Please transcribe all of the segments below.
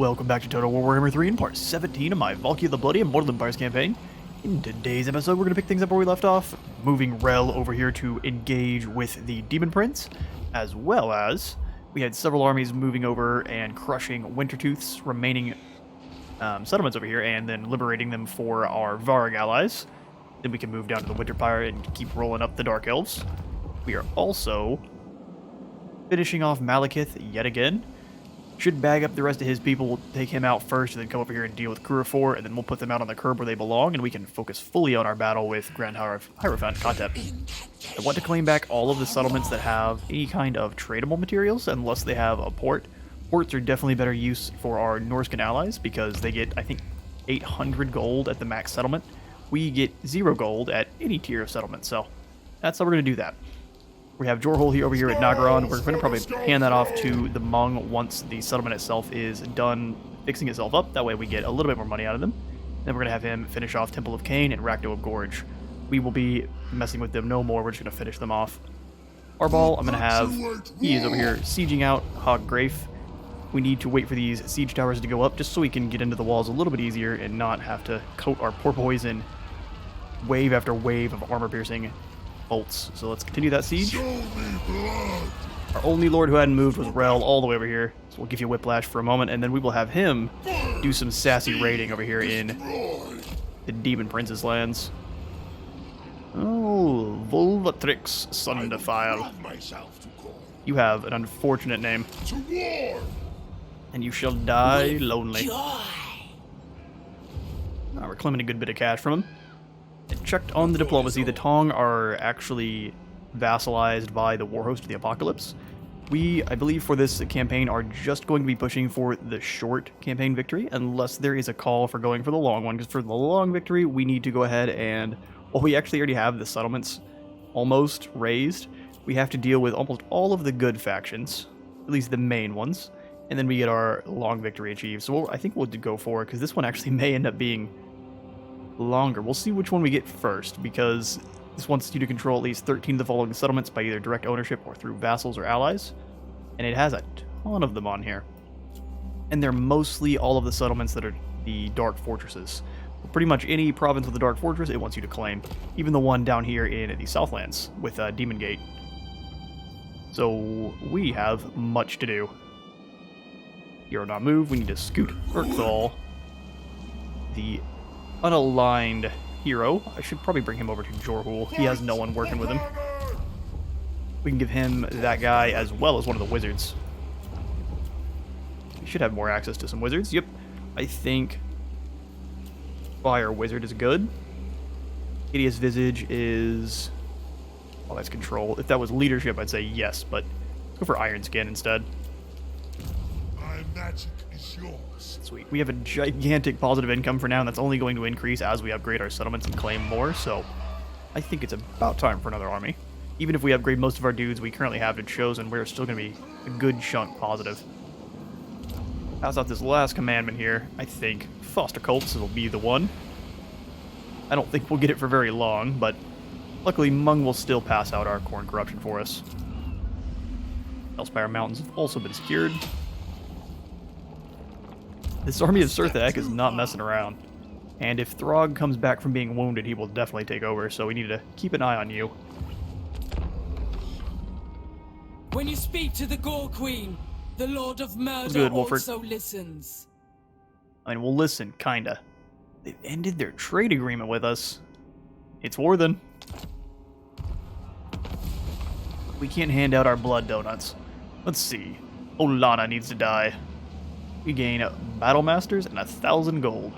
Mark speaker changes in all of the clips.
Speaker 1: welcome back to Total War Warhammer 3 in part 17 of my Valkia the Bloody Immortal Empires campaign. In today's episode, we're going to pick things up where we left off, moving Rel over here to engage with the Demon Prince, as well as we had several armies moving over and crushing Wintertooth's remaining settlements over here, and then liberating them for our Varg allies. Then we can move down to the Winterpire and keep rolling up the Dark Elves. We are also finishing off Malekith yet again. Should bag up the rest of his people. We'll take him out first and then come over here and deal with Kurafor, and then we'll put them out on the curb where they belong, and we can focus fully on our battle with Grand Hierophant Khatep. I want to claim back all of the settlements that have any kind of tradable materials, unless they have a port. Ports are definitely better use for our Norscan allies, because they get, I think, 800 gold at the max settlement. We get 0 gold at any tier of settlement, so that's how we're going to do that. We have Jorhol here over here at Nagaron. We're going to probably hand that off to the Hmong once the settlement itself is done fixing itself up. That way we get a little bit more money out of them. Then we're going to have him finish off Temple of Cain and Rakdoa Gorge. We will be messing with them no more. We're just going to finish them off. Arbal, I'm going to have, he is over here sieging out Hoggrafe. We need to wait for these siege towers to go up just so we can get into the walls a little bit easier and not have to coat our poor boys in wave after wave of armor-piercing bolts. So let's continue that siege. Our only lord who hadn't moved was Rel all the way over here, so we'll give you Whiplash for a moment, and then we will have him do some sassy raiding over here in the Demon Prince's lands. Oh, Volvatrix Sundefile. You have an unfortunate name. And you shall die lonely. We're claiming a good bit of cash from him. Checked on the diplomacy. The Tong are actually vassalized by the Warhost of the Apocalypse. We, I believe, for this campaign are just going to be pushing for the short campaign victory, unless there is a call for going for the long one, because for the long victory, we need to go ahead and, well, we actually already have the settlements almost raised. We have to deal with almost all of the good factions, at least the main ones, and then we get our long victory achieved. So I think we'll go for it, because this one actually may end up being longer. We'll see which one we get first, because this wants you to control at least 13 of the following settlements by either direct ownership or through vassals or allies, and it has a ton of them on here, and they're mostly all of the settlements that are the Dark Fortresses. Pretty much any province with a Dark Fortress it wants you to claim, even the one down here in the Southlands with Demon Gate. So we have much to do. Hero not move. We need to scoot Urkthal, the unaligned hero. I should probably bring him over to Jorhul. He has no one working with him. We can give him that guy as well as one of the wizards. We should have more access to some wizards. Yep. I think Fire Wizard is good. Hideous Visage is... well, that's control. If that was leadership, I'd say yes, but let's go for Iron Skin instead.
Speaker 2: My magic is yours.
Speaker 1: Sweet. We have a gigantic positive income for now, and that's only going to increase as we upgrade our settlements and claim more, so I think it's about time for another army. Even if we upgrade most of our dudes we currently have to Chosen, we're still going to be a good chunk positive. Pass out this last commandment here. I think Foster Cults will be the one. I don't think we'll get it for very long, but luckily Hmong will still pass out our Khorne Corruption for us. Elspire Mountains have also been secured. This army of Surthak is not messing around. And if Throg comes back from being wounded, he will definitely take over, so we need to keep an eye on you.
Speaker 3: When you speak to the Gore Queen, the Lord of Murder
Speaker 1: Good, Wolford.
Speaker 3: also listens.
Speaker 1: I mean, we'll listen, kinda. They've ended their trade agreement with us. It's war then. We can't hand out our blood donuts. Let's see. Olana needs to die. We gain Battle Masters and 1,000 gold.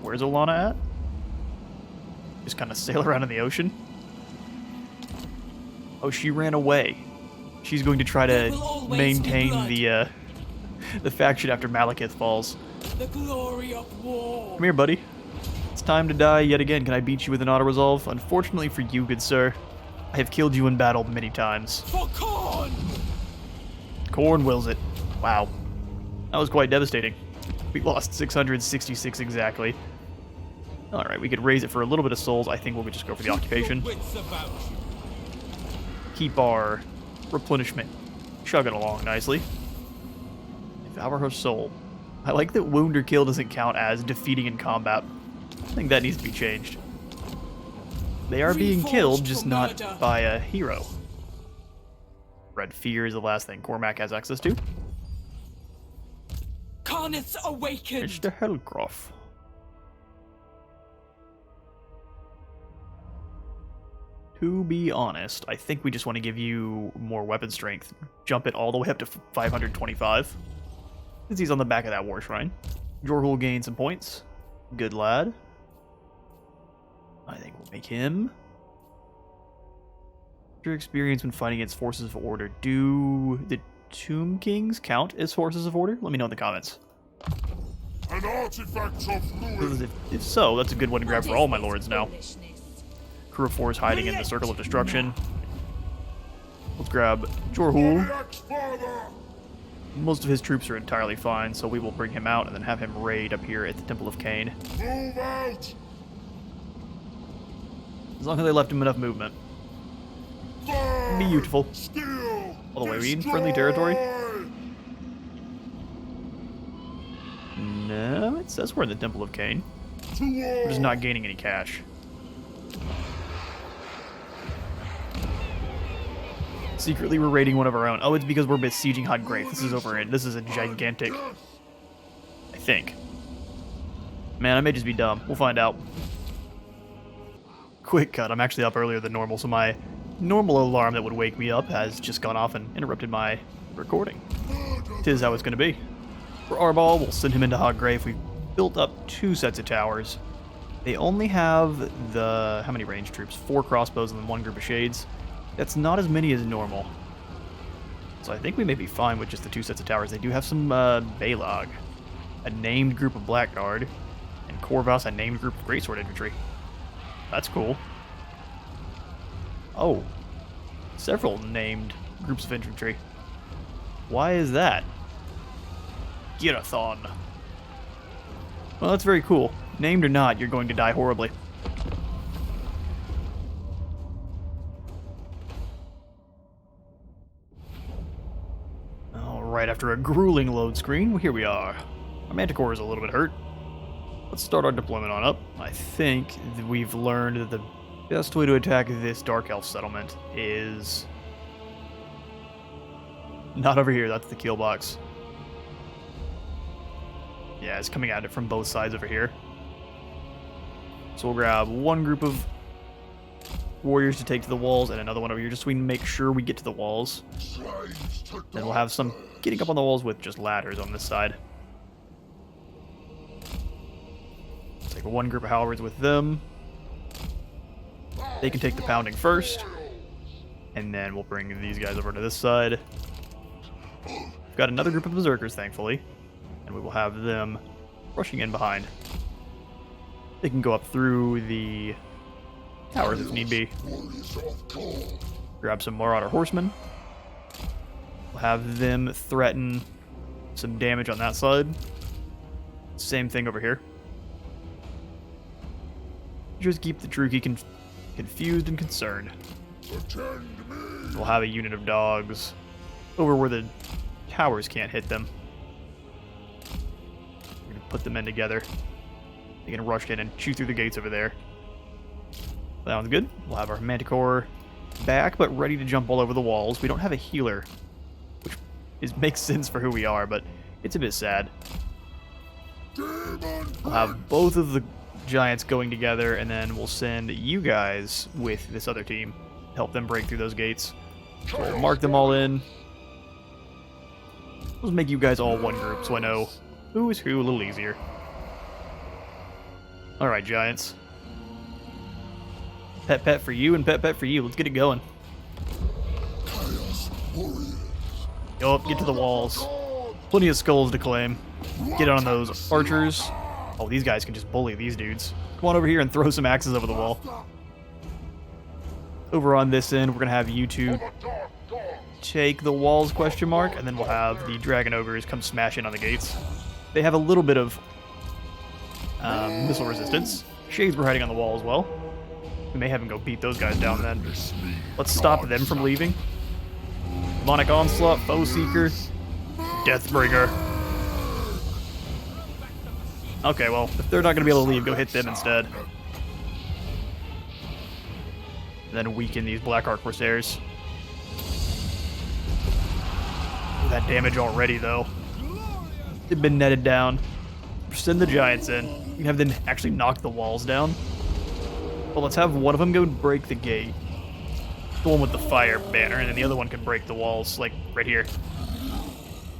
Speaker 1: Where's Olana at? Just kind of sail around in the ocean? Oh, she ran away. She's going to try to maintain the faction after Malekith falls.
Speaker 3: The glory of war.
Speaker 1: Come here, buddy. It's time to die yet again. Can I beat you with an auto-resolve? Unfortunately for you, good sir, I have killed you in battle many times.
Speaker 3: For Khorne!
Speaker 1: Khorne wills it. Wow. That was quite devastating. We lost 666 exactly. Alright, we could raise it for a little bit of souls. I think we'll just go for the occupation. Keep our replenishment chugging along nicely. Devour her soul. I like that wound or kill doesn't count as defeating in combat. I think that needs to be changed. They are being killed, just not by a hero. Red Fear is the last thing Cormac has access to.
Speaker 3: Carnith's awakened.
Speaker 1: Mr. Hellcroft. To be honest, I think we just want to give you more weapon strength. Jump it all the way up to 525. Since he's on the back of that war shrine. Jorhul will gain some points. Good lad. I think we'll make him. Your experience when fighting against forces of order. Do the Tomb Kings count as forces of order? Let me know in the comments.
Speaker 2: An artifact of ruin.
Speaker 1: If so, that's a good one to grab for all my lords now. Crew of 4 is hiding in the Circle of Destruction. Let's grab Jorhul. Most of his troops are entirely fine, so we will bring him out and then have him raid up here at the Temple of Cain.
Speaker 2: Move out.
Speaker 1: As long as they left him enough movement. Beautiful.
Speaker 2: Steal.
Speaker 1: All the way, we in friendly territory? No, it says we're in the Temple of Cain. We're just not gaining any cash. Secretly, we're raiding one of our own. Oh, it's because we're besieging Hot Graith. This is over in. This is a gigantic. I think. Man, I may just be dumb. We'll find out. Quick cut. I'm actually up earlier than normal, so my normal alarm that would wake me up has just gone off and interrupted my recording. Tis how it's going to be. For Arbol, we'll send him into Hot Graith. We've built up 2 sets of towers. They only have the... how many range troops? 4 crossbows and then 1 group of shades. That's not as many as normal. So I think we may be fine with just the 2 sets of towers. They do have some Balog, a named group of Blackguard, and Corvus, a named group of Greatsword Infantry. That's cool. Oh, several named groups of infantry. Why is that? Girathon. Well, that's very cool. Named or not, you're going to die horribly. Alright, after a grueling load screen, here we are. Our Manticore is a little bit hurt. Let's start our deployment on up. I think that we've learned that the best way to attack this Dark Elf settlement is... not over here, that's the kill box. Yeah, it's coming at it from both sides over here. So we'll grab 1 group of warriors to take to the walls and another one over here just so we can make sure we get to the walls. Then we'll have some getting up on the walls with just ladders on this side. Take 1 group of halberds with them. They can take the pounding first. And then we'll bring these guys over to this side. We've got another group of berserkers, thankfully. And we will have them rushing in behind. They can go up through the towers if need be. Grab some Marauder horsemen. We'll have them threaten some damage on that side. Same thing over here. Just keep the Druki confused and concerned. We'll have a unit of dogs over where the towers can't hit them. We're gonna put them in together. They can rush in and shoot through the gates over there. That one's good. We'll have our Manticore back, but ready to jump all over the walls. We don't have a healer, which makes sense for who we are, but it's a bit sad. We'll have both of the giants going together, and then we'll send you guys with this other team to help them break through those gates. So we'll mark them all in. Let's make you guys all 1 group so I know who is who a little easier. Alright, giants. Pet for you and pet for you. Let's get it going. Go up, get to the walls. Plenty of skulls to claim. Get on those archers. Oh, these guys can just bully these dudes. Come on over here and throw some axes over the wall. Over on this end, we're going to have you two take the walls, question mark, and then we'll have the dragon ogres come smash in on the gates. They have a little bit of missile resistance. Shades were hiding on the wall as well. We may have them go beat those guys down then. Let's stop them from leaving. Demonic Onslaught, Foe Seeker, Deathbringer. Okay, well, if they're not going to be able to leave, go hit them instead. And then weaken these Black Ark Corsairs. That damage already, though. They've been netted down. Send the Giants in. You can have them actually knock the walls down. Well, let's have one of them go break the gate. The one with the fire banner, and then the other one can break the walls, like, right here.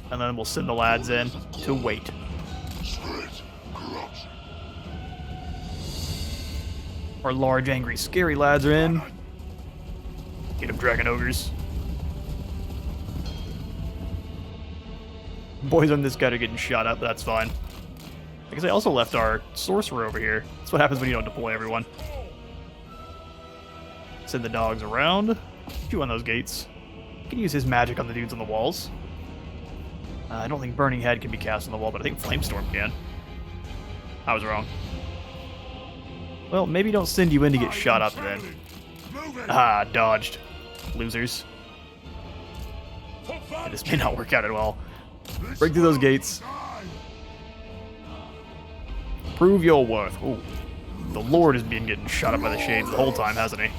Speaker 1: And then we'll send the lads in to wait. Our large, angry, scary lads are in. Get them, Dragon Ogres. Boys on this guy are getting shot up, but that's fine. I guess I also left our sorcerer over here. That's what happens when you don't deploy everyone. Send the dogs around. Chew on those gates. You can use his magic on the dudes on the walls. I don't think Burning Head can be cast on the wall, but I think Flamestorm can. I was wrong. Well, maybe don't send you in to get shot up then. Ah, dodged. Losers. Yeah, this may not work out at all. Break through those gates. Prove your worth. Ooh. The Lord has been getting shot up by the Shades the whole time, hasn't he?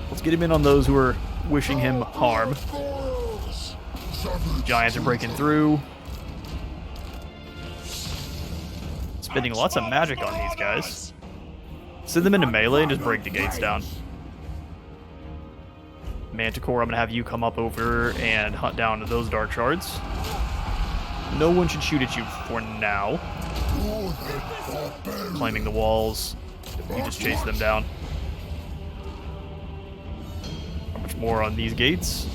Speaker 1: Let's get him in on those who are wishing him harm. Giants are breaking through. Spending lots of magic on these guys. Send them into melee and just break the gates down. Manticore, I'm going to have you come up over and hunt down those dark shards. No one should shoot at you for now. Climbing the walls. You just chase them down. How much more on these gates?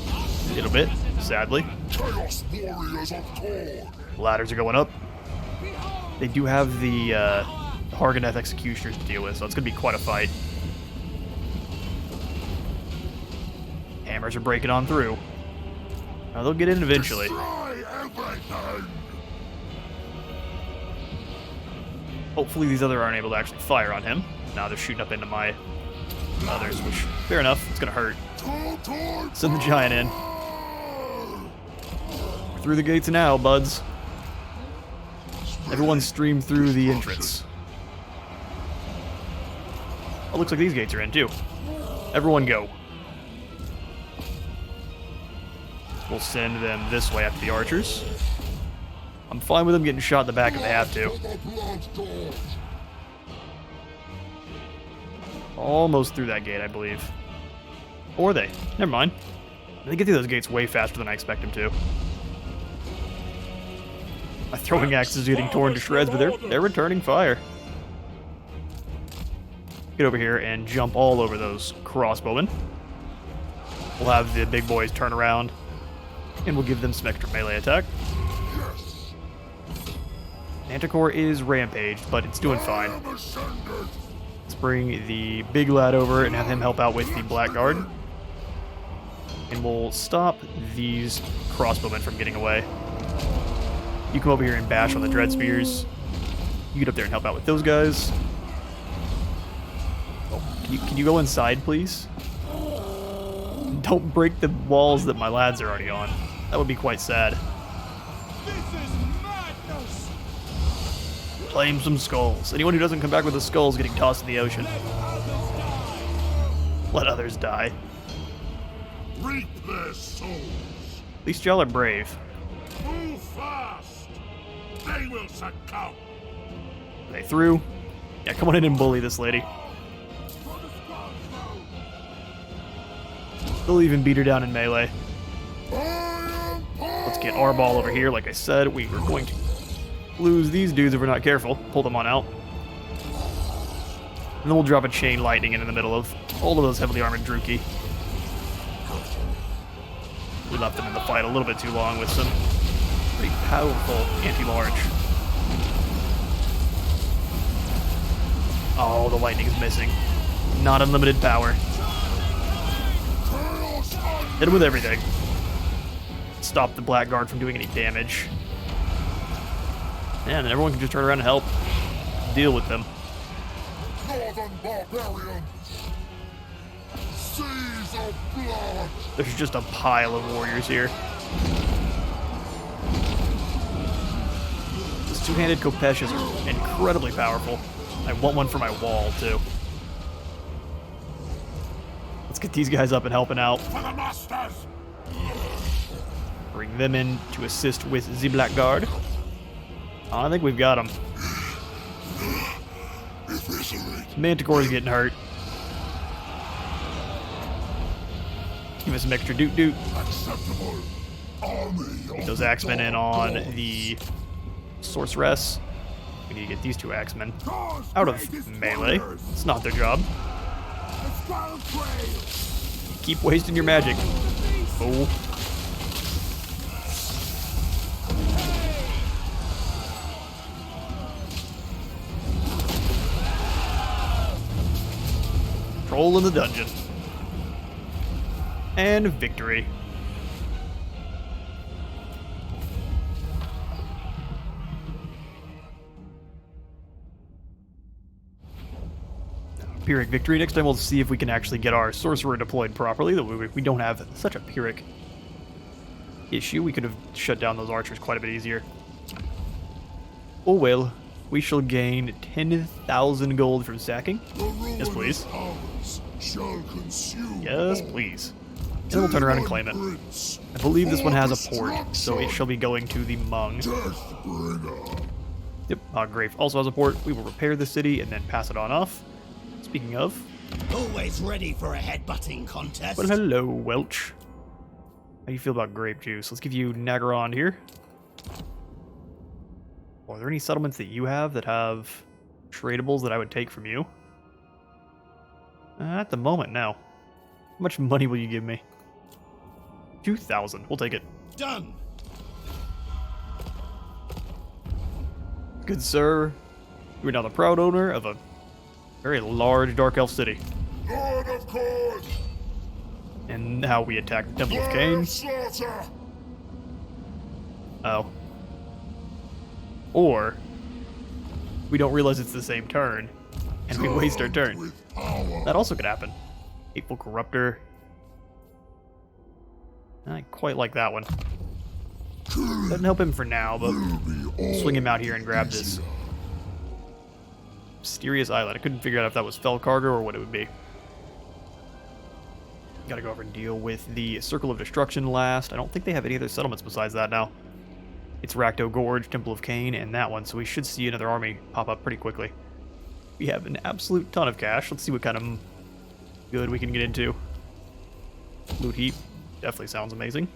Speaker 1: A little bit, sadly. Ladders are going up. They do have the Hargoneth Executioners to deal with, so it's going to be quite a fight. Hammers are breaking on through. Now they'll get in eventually. Hopefully these other aren't able to actually fire on him. Now they're shooting up into my others, which, fair enough, it's going to hurt. Send the Giant in. We're through the gates now, buds. Everyone stream through the entrance. Oh, looks like these gates are in too. Everyone go. We'll send them this way after the archers. I'm fine with them getting shot in the back if they have to. Almost through that gate, I believe. Or they. Never mind. They get through those gates way faster than I expect them to. My throwing axe is getting torn to shreds, but they're returning fire. Get over here and jump all over those crossbowmen. We'll have the big boys turn around, and we'll give them some extra melee attack. Manticore is rampaged, but it's doing fine. Let's bring the big lad over and have him help out with the Blackguard. And we'll stop these crossbowmen from getting away. You come over here and bash on the Dread Spears. You get up there and help out with those guys. Oh, can you go inside, please? Don't break the walls that my lads are already on. That would be quite sad. Claim some skulls. Anyone who doesn't come back with a skull is getting tossed in the ocean. Let others die.
Speaker 2: Reap their souls.
Speaker 1: At least y'all are brave.
Speaker 2: Move fast. They will succumb.
Speaker 1: Are they through? Yeah, come on in and bully this lady. They'll even beat her down in melee. Let's get our ball over here. Like I said, we were going to lose these dudes if we're not careful. Pull them on out. And then we'll drop a chain lightning in the middle of all of those heavily armored Druki. We left them in the fight a little bit too long with some pretty powerful anti-large. Oh, the lightning's missing. Not unlimited power. Hit him with everything. Stop the Blackguard from doing any damage. Yeah, and then everyone can just turn around and help deal with them.
Speaker 2: Northern barbarians. Seas of blood.
Speaker 1: There's just a pile of warriors here. This Two-handed Kopeshas are incredibly powerful. I want one for my wall, too. Let's get these guys up and helping out.
Speaker 2: For the masters!
Speaker 1: Bring them in to assist with the Blackguard. I think we've got him. Manticore's getting hurt. Give us some extra doot-doot.
Speaker 2: Acceptable.
Speaker 1: Get those axemen in on the sorceress. We need to get these two axemen out of melee. It's not their job. Keep wasting your magic. Oh. Troll in the dungeon. And victory. Pyrrhic victory. Next time we'll see if we can actually get our sorcerer deployed properly. That we don't have such a Pyrrhic issue. We could have shut down those archers quite a bit easier. Oh well. We shall gain 10,000 gold from sacking. Yes, please. Yes, please. And then we'll turn around and claim it. I believe this one has a port, so it shall be going to the Mung. Yep, Grave also has a port. We will repair the city and then pass it on off. Speaking of...
Speaker 4: Always ready for a headbutting contest.
Speaker 1: Well, hello, Welch. How do you feel about grape juice? Let's give you Nagaron here. Are there any settlements that you have that have tradables that I would take from you? At the moment, no. How much money will you give me? 2,000. We'll take it.
Speaker 4: Done.
Speaker 1: Good sir. You are now the proud owner of a very large Dark Elf city.
Speaker 2: Lord of Khorne!
Speaker 1: And now we attack the Temple of Cain.
Speaker 2: Slaughter!
Speaker 1: Oh. Or we don't realize it's the same turn, and we waste our turn. That also could happen. Hateful Corruptor. I quite like that one. Doesn't help him for now, but we'll swing him out here and grab this mysterious island. I couldn't figure out if that was Felcargo or what it would be. Gotta go over and deal with the Circle of Destruction last. I don't think they have any other settlements besides that now. It's Rakdo Gorge, Temple of Cain, and that one, so we should see another army pop up pretty quickly. We have an absolute ton of cash. Let's see what kind of good we can get into. Loot heap definitely sounds amazing.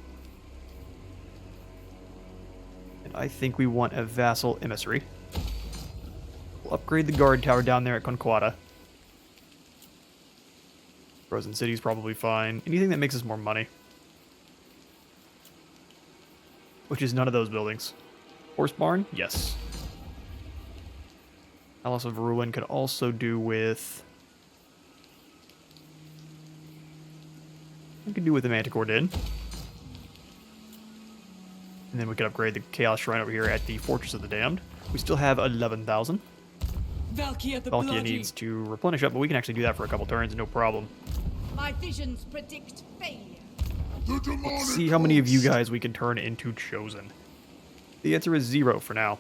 Speaker 1: And I think we want a vassal emissary. We'll upgrade the guard tower down there at Conquata. Frozen City's probably fine. Anything that makes us more money. Which is none of those buildings. Horse Barn? Yes. Palace of Ruin could also do with... We could do with the Manticore Den. And then we could upgrade the Chaos Shrine over here at the Fortress of the Damned. We still have 11,000.
Speaker 3: Valkia the
Speaker 1: Valkia
Speaker 3: Bloody.
Speaker 1: needs to replenish up, but we can actually do that for a couple turns, no problem.
Speaker 5: My visions predict failure.
Speaker 1: Let's see how many of you guys we can turn into Chosen. The answer is 0 for now.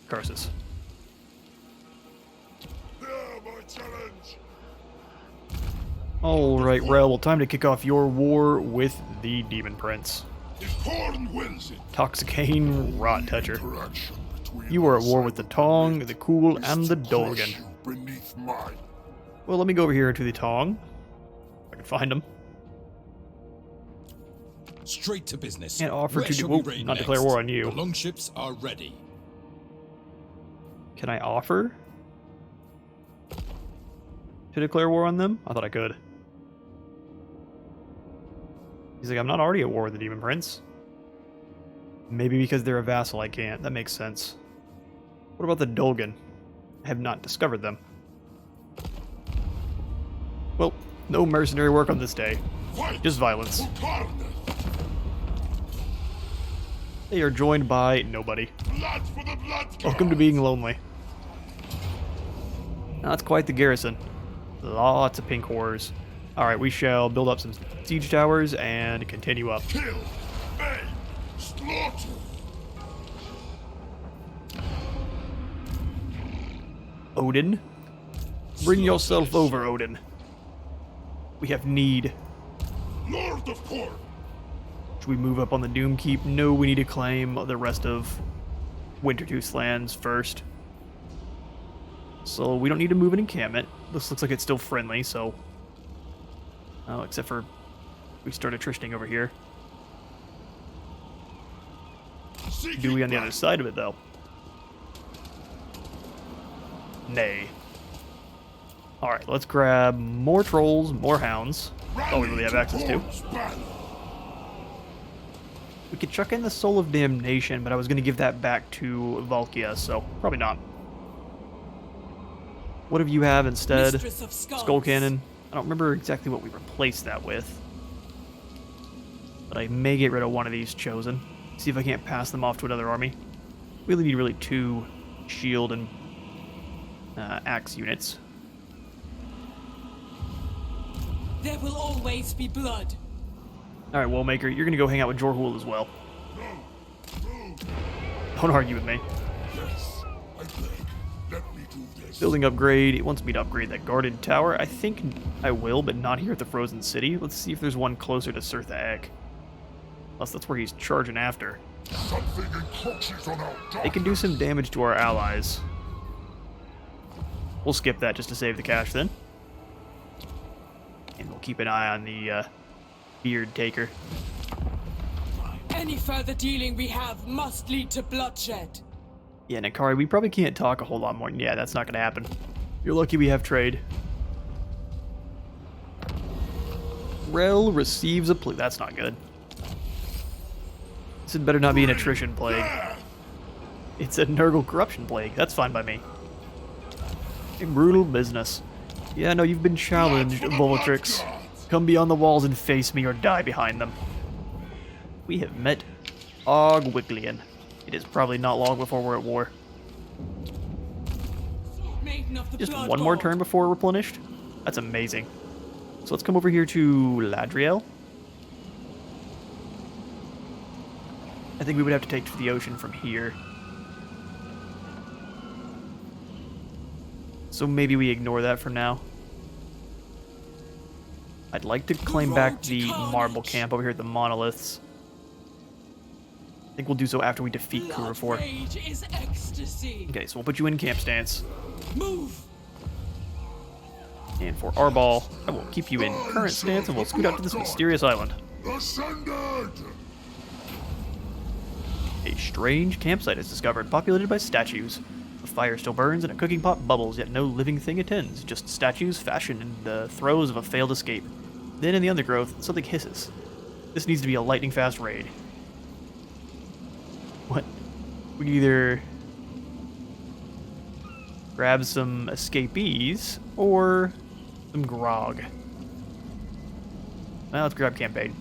Speaker 1: Curses.
Speaker 2: My challenge!
Speaker 1: Alright, Rel, well, time to kick off your war with the Demon Prince.
Speaker 2: If Khorne wins it,
Speaker 1: Toxicane Rot Toucher.
Speaker 2: interaction between
Speaker 1: You are at
Speaker 2: us
Speaker 1: war with the
Speaker 2: and
Speaker 1: Tong,
Speaker 2: Beneath
Speaker 1: the Cool,
Speaker 2: is
Speaker 1: and
Speaker 2: to
Speaker 1: the
Speaker 2: crush
Speaker 1: Dolgan.
Speaker 2: you beneath mine.
Speaker 1: Well, let me go over here to the Tong. If I can find him.
Speaker 6: Straight to business.
Speaker 1: And offer
Speaker 6: Where
Speaker 1: to
Speaker 6: shall
Speaker 1: do-
Speaker 6: we
Speaker 1: oh,
Speaker 6: raid
Speaker 1: not
Speaker 6: next?
Speaker 1: declare war on you.
Speaker 6: The longships are ready.
Speaker 1: Can I offer to declare war on them? I thought I could. He's like, I'm not already at war with the Demon Prince. Maybe because they're a vassal I can't. That makes sense. What about the Dolgan? I have not discovered them. Well, no mercenary work on this day.
Speaker 2: Fight
Speaker 1: Just violence.
Speaker 2: for Khorne!
Speaker 1: They are joined by nobody.
Speaker 2: Blood for the blood
Speaker 1: Welcome to being lonely. Now, that's quite the garrison. Lots of pink horrors. Alright, we shall build up some siege towers and continue up.
Speaker 2: Kill! Aim! Slaughter!
Speaker 1: Odin. Bring yourself over, Odin. We have need.
Speaker 2: Lord of Khorne.
Speaker 1: Should we move up on the Doom Keep? No, we need to claim the rest of Wintertooth's lands first. So we don't need to move an encampment. This looks like it's still friendly, so... Oh, except for we start attritioning over here. Do we on the other side of it, though? Nay. Alright, let's grab more trolls, more hounds. Oh, we really have access to. We could chuck in the Soul of Damnation, but I was going to give that back to Valkia, so probably not. What do you have instead?
Speaker 3: Mistress of Skulls.
Speaker 1: Skull Cannon. I don't remember exactly what we replaced that with. But I may get rid of one of these chosen. See if I can't pass them off to another army. We only need really 2 shield and axe units.
Speaker 3: There will always be blood.
Speaker 1: Alright, Woolmaker, you're gonna go hang out with Jorhul as well. Don't argue with me.
Speaker 2: Yes, I beg. Let me do this.
Speaker 1: Building upgrade. It wants me to upgrade that guarded tower. I think I will, but not here at the Frozen City. Let's see if there's one closer to Sirtha Ek. Unless that's where he's charging after.
Speaker 2: Something encroaches on our
Speaker 1: They can do some damage to our allies. We'll skip that just to save the cash then. And we'll keep an eye on the Beard Taker.
Speaker 3: Any further dealing we have must lead to bloodshed.
Speaker 1: Yeah, Nakari, we probably can't talk a whole lot more. Yeah, that's not going to happen. You're lucky we have trade. Rel receives a plea. That's not good. This had better not be an attrition plague. It's a Nurgle corruption plague. That's fine by me. A brutal business. Yeah, no, you've been challenged, Volatrix. Come beyond the walls and face me or die behind them. We have met Ogwiglian. It is probably not long before we're at war.
Speaker 3: Maiden of the
Speaker 1: Just
Speaker 3: Blood
Speaker 1: one more
Speaker 3: God.
Speaker 1: turn before we're replenished? That's amazing. So let's come over here to Ladriel. I think we would have to take to the ocean from here. So maybe we ignore that for now. I'd like to claim back the marble camp over here at the monoliths. I think we'll do so after we defeat
Speaker 3: Blood
Speaker 1: Kurafor.
Speaker 3: rage is ecstasy.
Speaker 1: Okay, so we'll put you in camp stance.
Speaker 3: Move.
Speaker 1: And for Arball, I will keep you in current stance and we'll scoot out to this mysterious island.
Speaker 2: Ascended!
Speaker 1: A strange campsite is discovered, populated by statues. A fire still burns and a cooking pot bubbles, yet no living thing attends. Just statues fashioned in the throes of a failed escape. Then in the undergrowth, something hisses. This needs to be a lightning-fast raid. What? We can either grab some escapees or some grog. Well, let's grab campaign.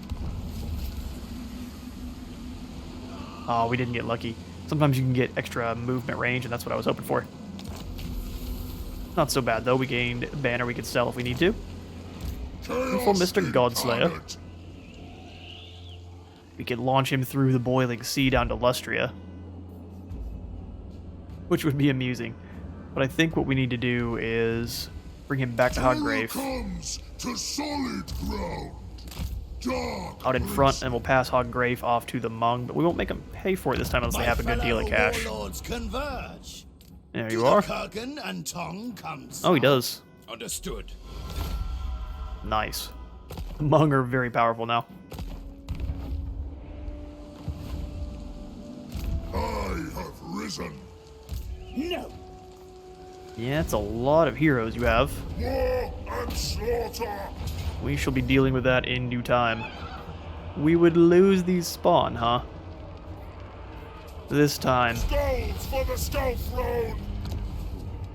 Speaker 1: Oh, we didn't get lucky. Sometimes you can get extra movement range, and that's what I was hoping for. Not so bad, though. We gained a banner we could sell if we need to. And for Mr. GODSLAYER, we could launch him through the boiling sea down to Lustria, which would be amusing. But I think what we need to do is bring him back to Hoggrave.
Speaker 2: Comes to solid ground. Dark
Speaker 1: Out in front, and we'll pass Hoggrave off to the Hmong, but we won't make them pay for it this time unless they have a good deal of cash.
Speaker 4: Warlords converge.
Speaker 1: There
Speaker 4: Do
Speaker 1: you
Speaker 4: the
Speaker 1: are.
Speaker 4: Kurgan and Tong come
Speaker 1: Oh, he does.
Speaker 6: Understood.
Speaker 1: Nice. The Hmong are very powerful now.
Speaker 2: I have risen.
Speaker 4: No.
Speaker 1: Yeah, it's a lot of heroes you have.
Speaker 2: War and slaughter.
Speaker 1: We shall be dealing with that in due time. We would lose these spawn, huh? This time.
Speaker 2: Skulls for the skull throne.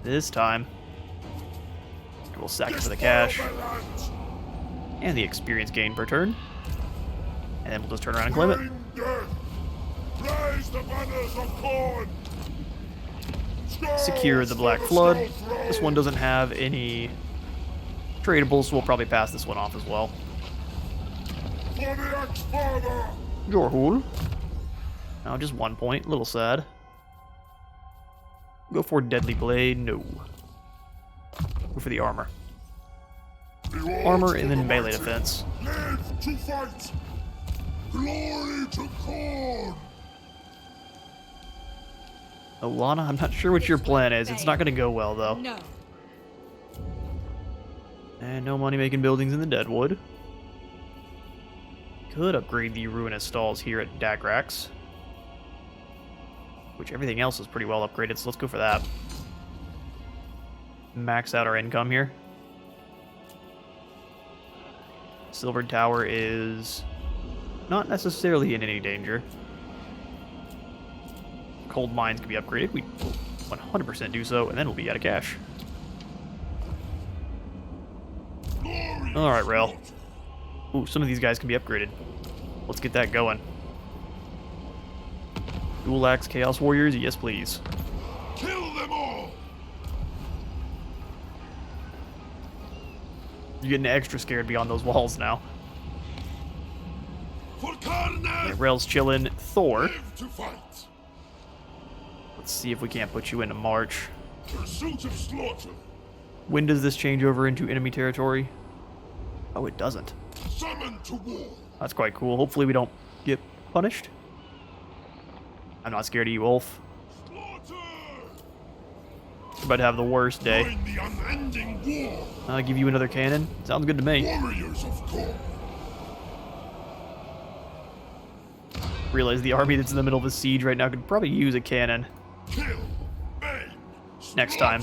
Speaker 1: This time. We'll sack it for the cash. And the experience gain per turn. And then we'll just turn around and claim it.
Speaker 2: Bring death. Raise the banners of Khorne.
Speaker 1: Secure the Black Flood. This one doesn't have any tradables, so we'll probably pass this one off as well.
Speaker 2: For the ex-father.
Speaker 1: Jorhul. Now just 1 point. A little sad. Go for Deadly Blade. No. Go for the armor.
Speaker 2: The
Speaker 1: Armor
Speaker 2: odds
Speaker 1: and
Speaker 2: of
Speaker 1: then
Speaker 2: the
Speaker 1: melee
Speaker 2: mighty
Speaker 1: defense.
Speaker 2: Live to fight. Glory to Khorne.
Speaker 1: Alana, I'm not sure what your plan is. It's not going to go well, though.
Speaker 5: No.
Speaker 1: And no money making buildings in the Deadwood. Could upgrade the ruinous stalls here at Dagrax, which everything else is pretty well upgraded, so let's go for that. Max out our income here. Silver Tower is not necessarily in any danger. Cold mines can be upgraded. We will 100% do so, and then we'll be out of cash. Alright, Rel. Ooh, some of these guys can be upgraded. Let's get that going. Dual Axe Chaos Warriors, yes please.
Speaker 2: Kill them all.
Speaker 1: You're getting extra scared beyond those walls now.
Speaker 2: For Khorne.
Speaker 1: Yeah, Rel's chilling. Thor.
Speaker 2: Live to fight.
Speaker 1: Let's see if we can't put you into March.
Speaker 2: Pursuit of slaughter.
Speaker 1: When does this change over into enemy territory? Oh, it doesn't.
Speaker 2: Summon to war.
Speaker 1: That's quite cool. Hopefully we don't get punished. I'm not scared of you, Wolf.
Speaker 2: Slaughter.
Speaker 1: You're about to have the worst day.
Speaker 2: Join the unending war.
Speaker 1: I'll give you another cannon. Sounds good to me.
Speaker 2: Warriors of Khorne.
Speaker 1: Realize the army that's in the middle of a siege right now could probably use a cannon
Speaker 2: Kill. Maim.
Speaker 1: next time.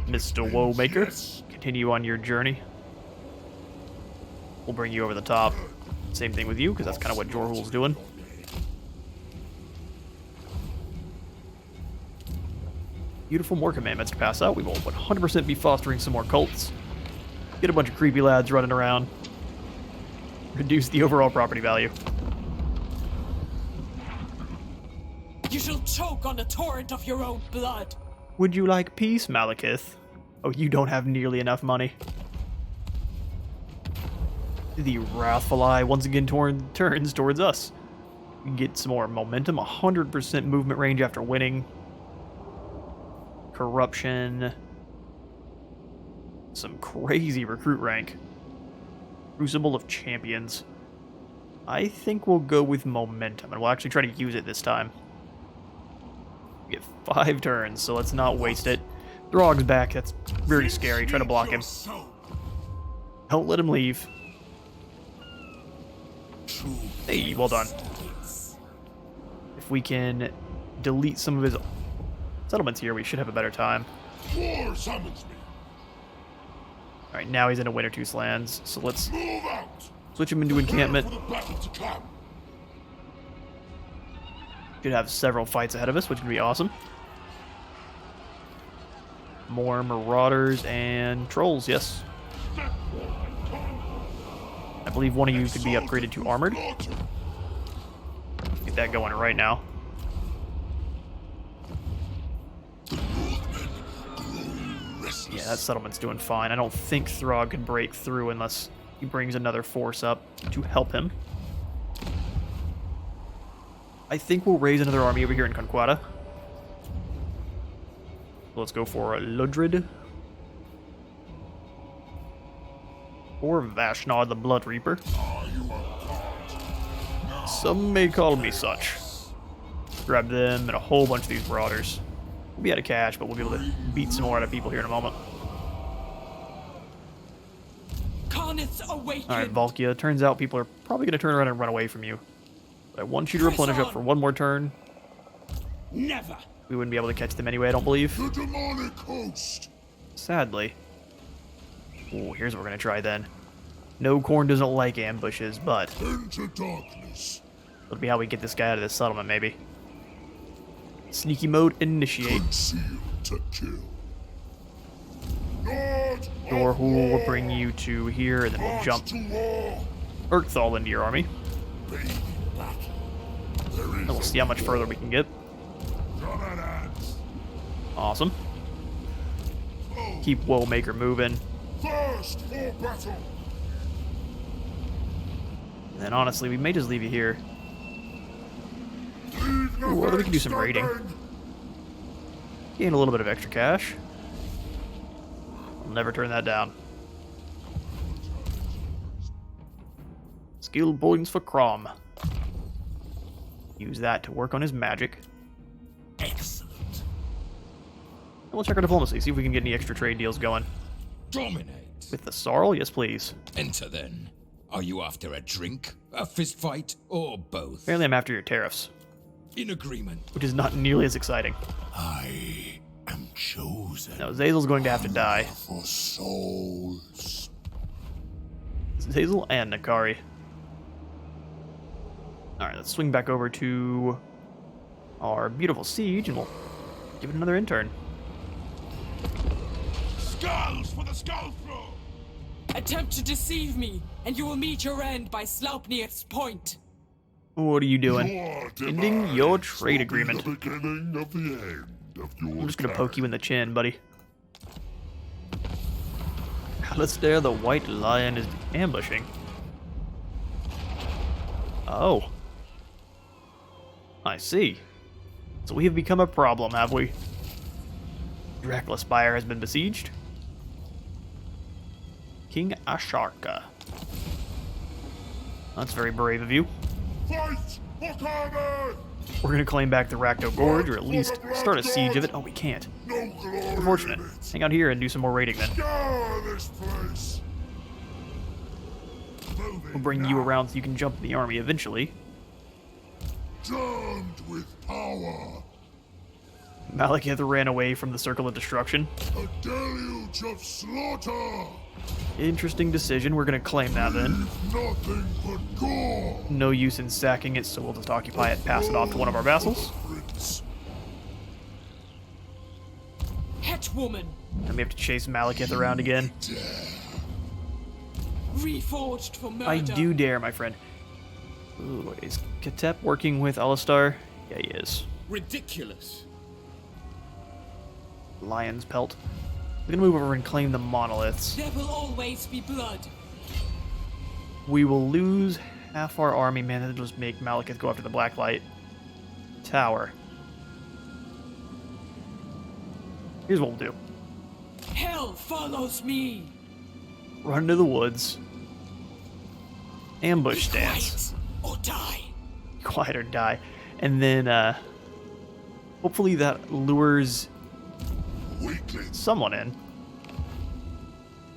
Speaker 1: Mr. Woemaker,
Speaker 2: Yes.
Speaker 1: continue on your journey. We'll bring you over the top. Same thing with you, because that's kind of what Jorhul's doing. Beautiful more commandments to pass out. We will 100% be fostering some more cults. Get a bunch of creepy lads running around. Reduce the overall property value.
Speaker 3: You shall choke on the torrent of your own blood.
Speaker 1: Would you like peace, Malekith? Oh, you don't have nearly enough money. The Wrathful Eye once again turns towards us. We can get some more momentum, 100% movement range after winning. Corruption. Some crazy recruit rank. Crucible of Champions. I think we'll go with momentum, and we'll actually try to use it this time. We get 5 turns, so let's not waste it. Throg's back, that's very scary. Try to block him. Don't let him leave. Hey, well done. If we can delete some of his settlements here, we should have a better time.
Speaker 2: War summons me.
Speaker 1: Alright, now he's into Wintertooth lands, so let's
Speaker 2: Move out.
Speaker 1: switch him into encampment.
Speaker 2: Prepare for the battle to come.
Speaker 1: Should have several fights ahead of us, which would be awesome. More Marauders and Trolls, yes. I believe one of you could be upgraded to Armored. Get that going right now. Yeah, that settlement's doing fine. I don't think Throg can break through unless he brings another force up to help him. I think we'll raise another army over here in Conquata. Let's go for Ludred. Or Vashnaud the Blood Reaper. Some may call me such. Grab them and a whole bunch of these Marauders. We'll be out of cash, but we'll be able to beat some more out of people here in a moment.
Speaker 3: Carnith's awakened.
Speaker 1: Alright, Valkia. Turns out people are probably going to turn around and run away from you. But I want you to replenish up for one more turn.
Speaker 4: Never.
Speaker 1: We wouldn't be able to catch them anyway, I don't believe.
Speaker 2: The demonic host.
Speaker 1: Sadly. Oh, here's what we're going to try then. No, Khorne doesn't like ambushes, but
Speaker 2: Into darkness.
Speaker 1: it'll be how we get this guy out of this settlement, maybe. Sneaky mode, initiate.
Speaker 2: Conceal to kill. Lord
Speaker 1: Jorhul will bring you to here, and then we'll jump
Speaker 2: to war.
Speaker 1: Urkthal into your army.
Speaker 2: Baby black. There is
Speaker 1: And we'll see how much further we can get.
Speaker 2: Dominance.
Speaker 1: Awesome. Keep Woemaker moving.
Speaker 2: Thirst for battle.
Speaker 1: And then honestly, we may just leave you here.
Speaker 2: Leave
Speaker 1: Ooh, or we can do some
Speaker 2: nothing
Speaker 1: raiding.
Speaker 2: standing.
Speaker 1: Gain a little bit of extra cash. I'll never turn that down. Skill points for Khorne. Use that to work on his magic.
Speaker 6: Excellent.
Speaker 1: And we'll check our diplomacy, see if we can get any extra trade deals going.
Speaker 6: Dominate.
Speaker 1: With the Sarl? Yes, please.
Speaker 6: Enter then. Are you after a drink, a fist fight, or both?
Speaker 1: Apparently I'm after your tariffs,
Speaker 6: In agreement.
Speaker 1: which is not nearly as exciting.
Speaker 2: I am chosen
Speaker 1: Now, Zazel's going to have to die.
Speaker 2: for souls.
Speaker 1: Zazel and Nakari. Alright, let's swing back over to our beautiful siege, and we'll give it another intern.
Speaker 2: Skulls for the skull throw!
Speaker 3: Attempt to deceive me, and you will meet your end by Sleipnir's point.
Speaker 1: What are you doing?
Speaker 2: Your
Speaker 1: Ending
Speaker 2: demise
Speaker 1: your trade
Speaker 2: will be
Speaker 1: agreement.
Speaker 2: The beginning of the end of your
Speaker 1: I'm just gonna poke you in the chin, buddy. Alistair the White Lion is ambushing. Oh. I see. So we have become a problem, have we? Dracula Spire has been besieged. King Asharka. That's very brave of you.
Speaker 2: Fight for Khorne!
Speaker 1: We're gonna claim back the Rakdo Gorge, or at least start a siege of it. Oh, we can't.
Speaker 2: No glory
Speaker 1: Unfortunate.
Speaker 2: in it.
Speaker 1: Hang out here and do some more raiding then.
Speaker 2: Scour this place.
Speaker 1: We'll bring you around so you can jump in the army eventually.
Speaker 2: Charmed with power.
Speaker 1: Malekith ran away from the Circle of Destruction.
Speaker 2: A deluge of slaughter.
Speaker 1: Interesting decision. We're gonna claim that then.
Speaker 2: Nothing but gore.
Speaker 1: No use in sacking it, so we'll just occupy it, pass it off to one of our vassals.
Speaker 2: Prince.
Speaker 3: Hetwoman,
Speaker 1: And we have to chase Malekith around again.
Speaker 3: reforged for murder.
Speaker 1: I do dare, my friend. Ooh, is Katep working with Alistar? Yeah, he is.
Speaker 6: Ridiculous.
Speaker 1: Lion's Pelt. We're gonna move over and claim the monoliths.
Speaker 3: There will always be blood.
Speaker 1: We will lose half our army, man. That'll just make Malekith go after the Blacklight Tower. Here's what we'll do.
Speaker 3: Hell follows me.
Speaker 1: Run into the woods. Ambush stance.
Speaker 3: Quiet or die.
Speaker 1: Quiet or die. And then, hopefully that lures
Speaker 2: Weaklings.
Speaker 1: someone in.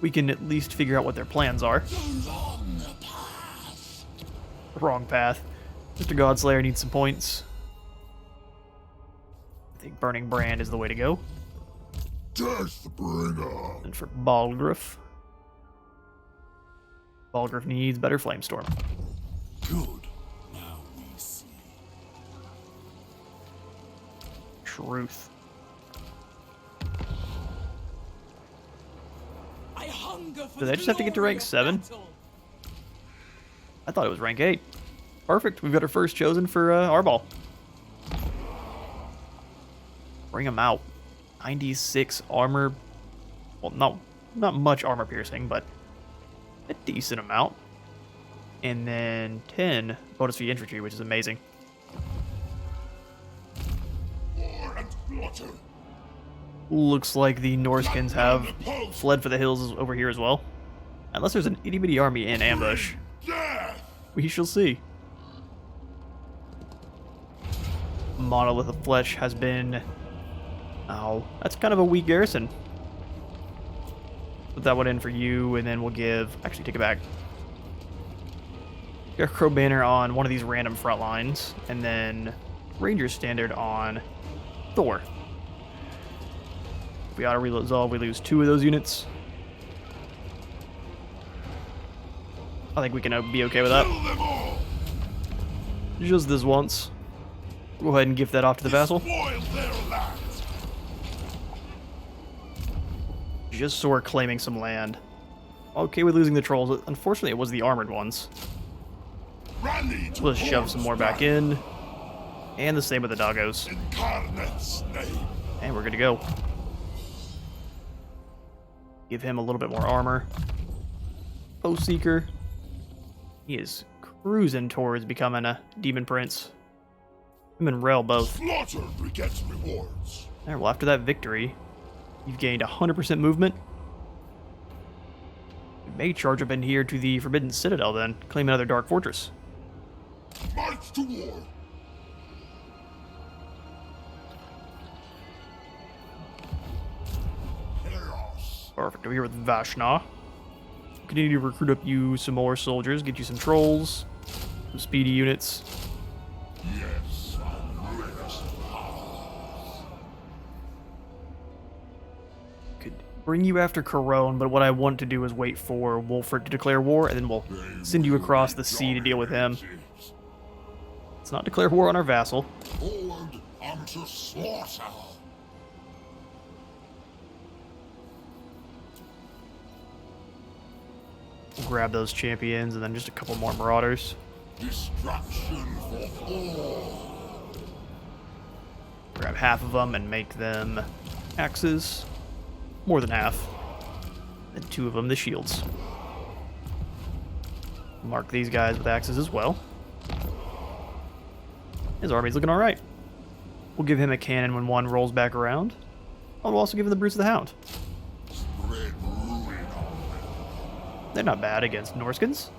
Speaker 1: We can at least figure out what their plans are. Wrong path. Mr. Godslayer needs some points. I think Burning Brand is the way to go.
Speaker 2: Death bringer.
Speaker 1: And for Balgruuf. Balgruuf needs better Flamestorm.
Speaker 2: Good. Now we see.
Speaker 1: Truth.
Speaker 3: I hunger for
Speaker 1: Do they just have to get to rank 7? I thought it was rank 8. Perfect. We've got our first chosen for Arbol. Bring him out. 96 armor. Well, not much armor piercing, but a decent amount. And then 10 bonus for infantry, which is amazing.
Speaker 2: War and slaughter.
Speaker 1: Looks like the Norskins have fled for the hills over here as well. Unless there's an itty-bitty army in ambush.
Speaker 2: Death.
Speaker 1: We shall see. Monolith of Flesh has been... Oh, that's kind of a weak garrison. Put that one in for you, and then we'll give... Actually, take it back. Scarecrow Banner on one of these random front lines, and then Ranger Standard on Thor. If we auto-resolve, we lose 2 of those units. I think we can be okay with that.
Speaker 2: Kill them all.
Speaker 1: Just this once. Go ahead and gift that off to the vassal.
Speaker 2: Spoil their land.
Speaker 1: Just so we're claiming some land. Okay with losing the trolls. Unfortunately, it was the armored ones.
Speaker 2: Rally to
Speaker 1: We'll just shove some more back in. And the same with the doggos.
Speaker 2: Incarnate's name.
Speaker 1: And we're good to go. Give him a little bit more armor. Post Seeker. He is cruising towards becoming a Demon Prince. Him and Rel both.
Speaker 2: Slaughter begets rewards.
Speaker 1: Alright, well after that victory, you've gained 100% movement. You may charge up in here to the Forbidden Citadel then, claim another Dark Fortress.
Speaker 2: Might to war. Chaos.
Speaker 1: Perfect. Over here with Vashna. Continue to recruit up you some more soldiers, get you some trolls, some speedy units.
Speaker 2: Yes, I'm ready.
Speaker 1: Could bring you after Khorne, but what I want to do is wait for Wolfric to declare war, and then we'll send you across the sea to deal with him. Let's not declare war on our vassal.
Speaker 2: Forward unto slaughter.
Speaker 1: We'll grab those champions and then just a couple more marauders.
Speaker 2: Destruction for all.
Speaker 1: Grab half of them and make them axes. More than half. And 2 of them the shields. Mark these guys with axes as well. His army's looking alright. We'll give him a cannon when one rolls back around. I'll also give him the Brutes of the Hound.
Speaker 2: Spread ruin on
Speaker 1: They're not bad against Norskins.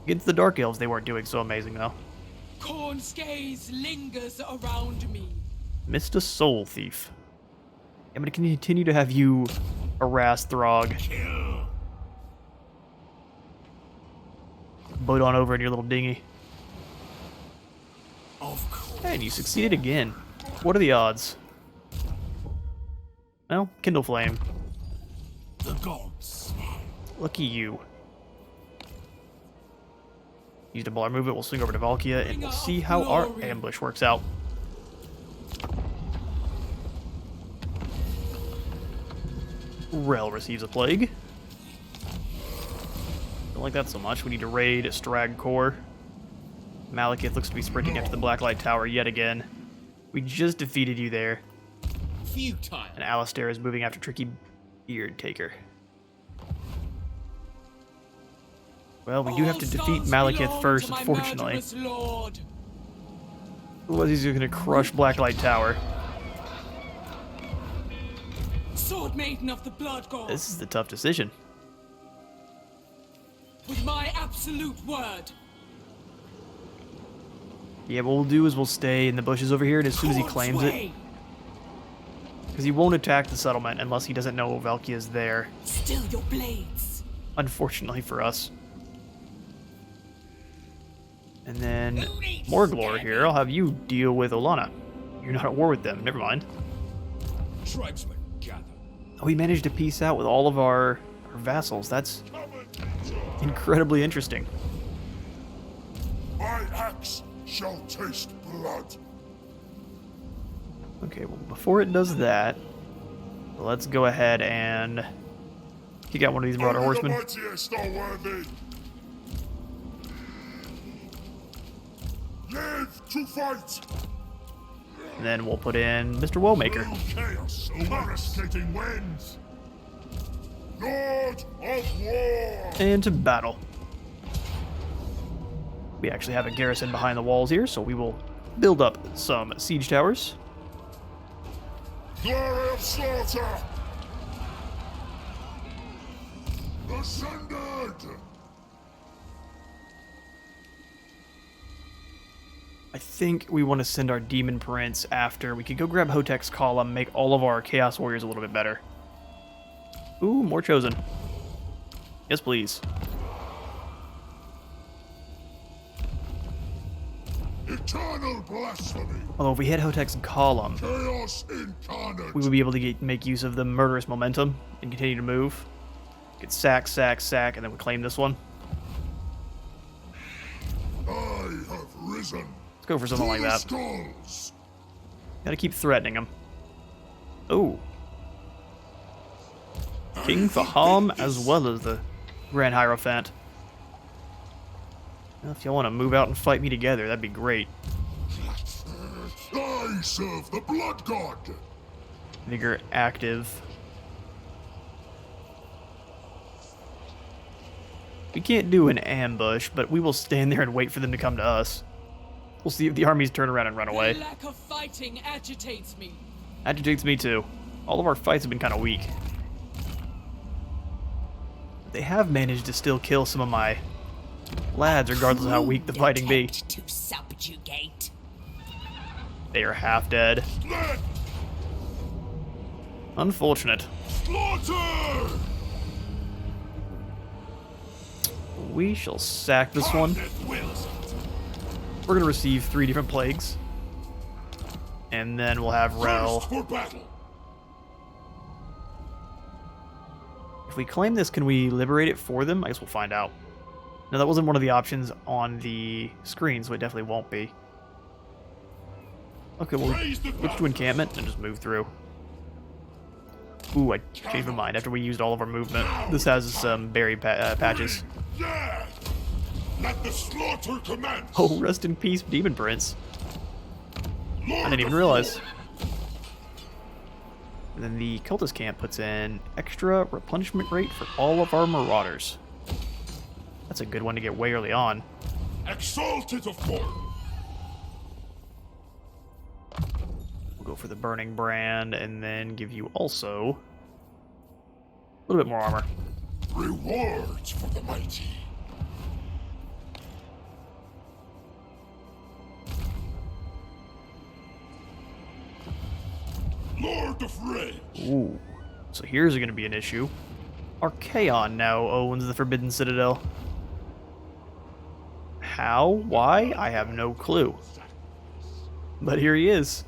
Speaker 1: Against the Dark Elves, they weren't doing so amazing, though.
Speaker 3: Khorne's gaze lingers around me.
Speaker 1: Missed a Soul Thief. I'm going to continue to have you harass Throg.
Speaker 2: kill.
Speaker 1: Boat on over in your little dinghy.
Speaker 2: Of course.
Speaker 1: And you succeeded again. What are the odds? Well, Kindle Flame.
Speaker 2: The gods.
Speaker 1: Lucky you. Used a baller movement, we'll swing over to Valkia, and we'll see how our ambush works out. Rel receives a plague. Don't like that so much. We need to raid Strag Core. Malekith looks to be sprinting up to the Blacklight Tower yet again. We just defeated you there.
Speaker 4: Futile.
Speaker 1: And Alistair is moving after Tricky Beard Taker. Well, we do have to defeat Malekith first, unfortunately. Otherwise he's going to crush Blacklight Tower.
Speaker 3: Sword Maiden of the Blood God.
Speaker 1: This is the tough decision.
Speaker 3: With my absolute word.
Speaker 1: Yeah, what we'll do is we'll stay in the bushes over here, and as soon as he claims it, because he won't attack the settlement unless he doesn't know Valkia is there.
Speaker 3: Still your blades.
Speaker 1: Unfortunately for us. And then Morglor here, I'll have you deal with Olana. You're not at war with them, never mind.
Speaker 6: Tribesmen, gather.
Speaker 1: Oh, we managed to peace out with all of our vassals. That's incredibly interesting.
Speaker 2: My axe shall taste blood.
Speaker 1: Okay, well, before it does that, let's go ahead and kick out one of these Marauder
Speaker 2: Only
Speaker 1: Horsemen.
Speaker 2: the mightiest are worthy. Live to fight.
Speaker 1: And then we'll put in Mr. Woemaker.
Speaker 2: Chaos, coruscating winds. Lord of War.
Speaker 1: And to battle. We actually have a garrison behind the walls here, so we will build up some siege towers.
Speaker 2: Glory of slaughter. Ascended.
Speaker 1: I think we want to send our Demon Prince after. We could go grab Hotek's Column, make all of our Chaos Warriors a little bit better. Ooh, more Chosen. Yes, please.
Speaker 2: Eternal blasphemy.
Speaker 1: Although if we hit Hotek's Column,
Speaker 2: Chaos incarnate.
Speaker 1: we would be able to make use of the Murderous Momentum and continue to move. Get sack, sack, sack, and then we claim this one.
Speaker 2: I have risen.
Speaker 1: Let's go for something like that.
Speaker 2: Skulls.
Speaker 1: Gotta keep threatening him. Oh. King Faham as well as the Grand Hierophant. Well, if y'all want to move out and fight me together, that'd be great.
Speaker 2: I serve the blood god.
Speaker 1: Vigor active. We can't do an ambush, but we will stand there and wait for them to come to us. We'll see if the armies turn around and run away.
Speaker 3: The lack of fighting agitates me.
Speaker 1: Agitates me too. All of our fights have been kind of weak. They have managed to still kill some of my lads, regardless of how weak the fighting be.
Speaker 5: To subjugate.
Speaker 1: They are half dead.
Speaker 2: Split!
Speaker 1: Unfortunate.
Speaker 2: Slaughter!
Speaker 1: We shall sack this one.
Speaker 2: Carnage wills it.
Speaker 1: We're going to receive 3 different plagues. And then we'll have Rel.
Speaker 2: First for battle.
Speaker 1: If we claim this, can we liberate it for them? I guess we'll find out. No, that wasn't one of the options on the screen, so it definitely won't be. Okay, we'll switch to encampment and just move through. Ooh, I changed my mind after we used all of our movement. This has some berry patches.
Speaker 2: Yeah! Let the slaughter commence!
Speaker 1: Oh, rest in peace, Demon Prince.
Speaker 2: Lord
Speaker 1: I didn't even
Speaker 2: of
Speaker 1: realize.
Speaker 2: War.
Speaker 1: And then the cultist camp puts in extra replenishment rate for all of our marauders. That's a good one to get way early on.
Speaker 2: Exalted of Khorne.
Speaker 1: We'll go for the burning brand and then give you also a little bit more armor.
Speaker 2: Rewards for the mighty. Lord of Rage.
Speaker 1: Ooh. So here's going to be an issue. Archaon now owns the Forbidden Citadel. How? Why? I have no clue. But here he is.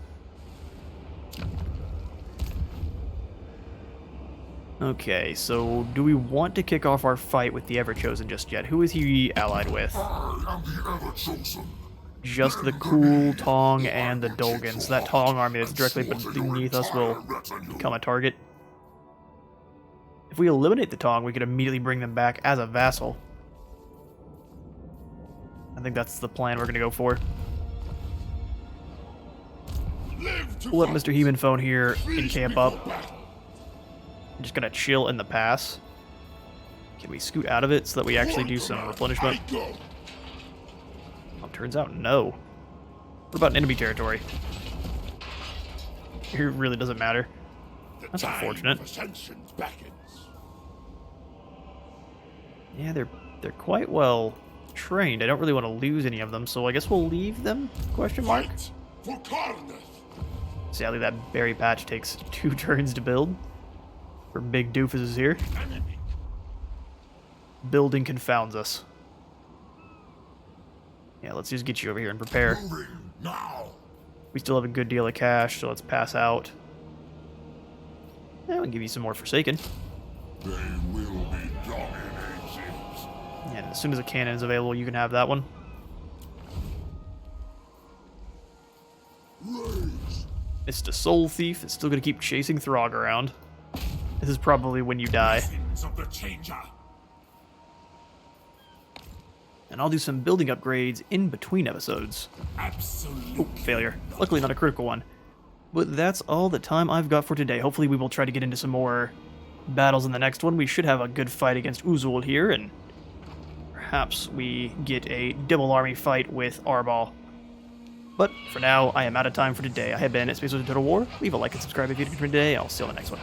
Speaker 1: Okay, so do we want to kick off our fight with the Everchosen just yet? Who is he allied with?
Speaker 2: I am the Ever-Chosen.
Speaker 1: Just the Cool, Tong, and the Dolgan. So that Tong army that's directly beneath us will become a target. If we eliminate the Tong, we could immediately bring them back as a vassal. I think that's the plan we're going to go for. We'll let Mr. Heman Phone here encamp up. I'm just going to chill in the pass. Can we scoot out of it so that we actually do some replenishment? Oh, turns out no. What about enemy territory? It really doesn't matter. That's unfortunate. Yeah, they're quite well trained. I don't really want to lose any of them, so I guess we'll leave them? Question mark.
Speaker 2: For Khorne.
Speaker 1: Sadly, that berry patch takes 2 turns to build. For big doofuses here. Building confounds us. Yeah, let's just get you over here and prepare.
Speaker 2: Now.
Speaker 1: We still have a good deal of cash, so let's pass out. Yeah, we'll give you some more Forsaken.
Speaker 2: They will be dominated.
Speaker 1: And as soon as a cannon is available, you can have that one.
Speaker 2: Raise.
Speaker 1: Mr. Soul Thief is still going to keep chasing Throg around. This is probably when you die.
Speaker 2: Sins of the Changer.
Speaker 1: And I'll do some building upgrades in between episodes.
Speaker 2: Absolute.
Speaker 1: Oh, failure. Luckily not a critical one. But that's all the time I've got for today. Hopefully we will try to get into some more battles in the next one. We should have a good fight against Uzul here, and perhaps we get a double army fight with Arbal. But for now, I am out of time for today. I have been at Space Wizard Total War. Leave a like and subscribe if you did for today, and I'll see you on the next one.